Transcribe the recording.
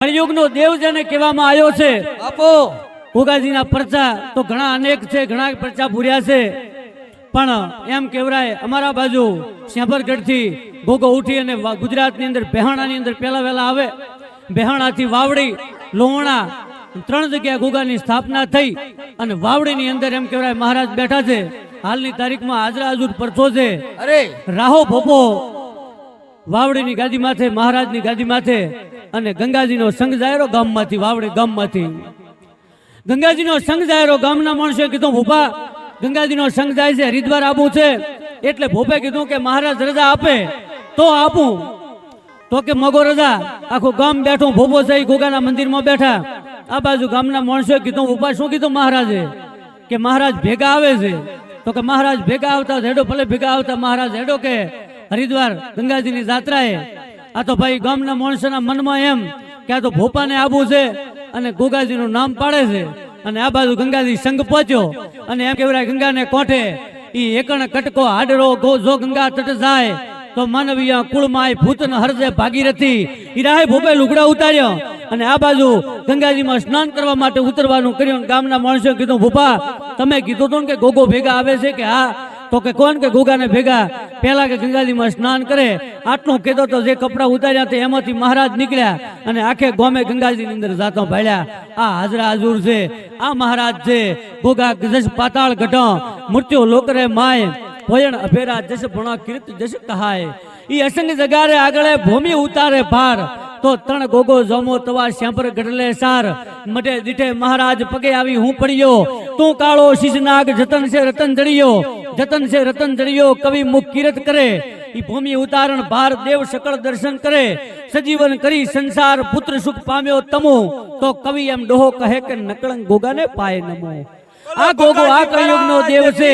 કળિયુગનો દેવ જેને કહેવામાં આવ્યો છે બાપુ ગોગાજીના પરચા તો ઘણા અનેક છે, ઘણા પરચા પૂર્યા છે, પણ એમ કહેવાય અમારા બાજુ શ્યામરગઢથી ગોગો ઉઠી અને ગુજરાતની અંદર બેહાણાની અંદર પહેલા વહેલા આવે. બેહાણાથી વાવડી, લોહણા 3 જગ્યાએ ગોગાની સ્થાપના થઈ અને વાવડીની અંદર એમ કહેવાય મહારાજ બેઠા છે. હાલની તારીખમાં હાજરા હજુર પરચો છે. અરે રાહો ભોપો વાવડીની ગાદી માથે, મહારાજની ગાદી માથે, અને ગંગાજીનો સંઘ જાયરો ગામમાંથી, વાવડી ગામમાંથી ગંગાજીનો સંઘ જાયરો. ગામના માણસે કીધું ભોપા ગંગાજીનો સંઘ જાય છે, હરિદ્વાર આપવું છે. એટલે ભોપે કીધું કે મહારાજ રજા આપે તો આપું. તો કે મગો રજા. આખું ગામ બેઠું, ભોપો છે ગોગાના મંદિરમાં બેઠા. આ બાજુ ગામના માણસોએ કીધું ભોપા શું કીધું મહારાજે? કે મહારાજ ભેગા આવે છે. તો કે મહારાજ ભેગા આવતા હેડો, ભલે ભેગા આવતા મહારાજ હેડો કે હરિદ્વાર ગંગાજીની જાત્રાએ. આ તો ભાઈ ગામના માણસોના મનમાં એમ કે આ તો ભોપાને આબુ છે અને ગોગાજીનું નામ પાડે છે. અને આ બાજુ ગંગાજી સંઘ પહોંચ્યો અને એમ કહેવાય ગંગાને કોઠે ઈ એકણ કટકો હાડરો જો ગંગા તટ જાય તો માનવીય કુળમાય ભૂતન હરજે ભાગીરથી. ઈ રાહે ભોપે લુગડા ઉતાર્યો અને આ બાજુ ગંગાજીમાં સ્નાન કરવા માટે ઉતરવાનું કર્યું. ગામના માણસો કીધું ભોપા તમે કીધું હતું કે ગોગો ભેગા આવે છે? કે હા. તો કે કોણ? કે ગોગાને ભેગા પહેલા કે ગંગાજીમાં સ્નાન કરે. આટલું કહેતો તો જે કપડા ઉતાર્યા તે એમાંથી મહારાજ નીકળ્યા અને આખે ગોમે ગંગાજીની અંદર જાતો ભાળ્યા. આ હાજરા હજુર છે, આ મહારાજ છે. ગોગા જસ પાતાળ ગઢો મૃત્યુ લોકરે માય ભોયણ અભેરા જસ ભણો કીર્ત જસ કહાય. ઈ અસંગ જગારે આગળે ભૂમિ ઉતારે ભાર તો ત્રણ ગોગો જોમો તવા શ્યામર ગઢલે સાર. મઢે દીઠે મહારાજ પગે આવી હું પડ્યો તું કાળો શીશનાગ જતન છે રતન જડિયો. જતન છે રતન જડિયો કવિ મુખ કીર્ત કરે. ઈ ભૂમિ ઉતારણ ભાર દેવ સકળ દર્શન કરે. સજીવન કરી સંસાર પુત્ર સુખ પામ્યો તમો તો કવિ એમ ડોહો કહે કે નકળંગ ગોગાને પાય નમો. આ ગોગો આ કળિયુગનો દેવ છે.